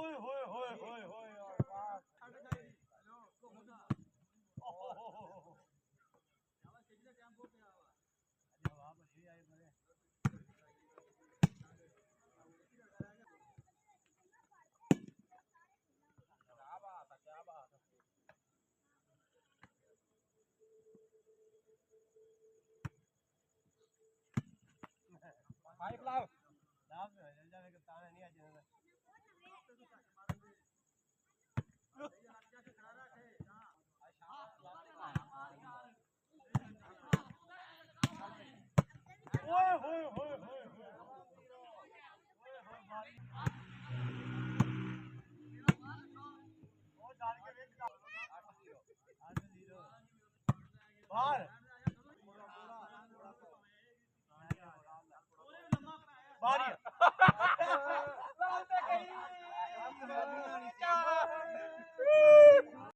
ਓਏ ਹੋਏ ਹੋਏ ਹੋਏ ਹੋਏ ਯਾਰ ਬਾਤ ਛੱਡ ਗਈ ਹੈਲੋ ਘੁੰਮਦਾ ਓਹ ਯਾਰ ਸਿੱਧੀ ਦਾ ਟਾਈਮ ਬਹੁਤ ਪਿਆ ਵਾ ਅਜਾ ਵਾਹ ਬੜੀ ਆਏ ਬੜੇ क्या बात है पाइप लाओ लाओ जल जावे के ताने नहीं आज ने ओए होए होए होए बाहर बाहर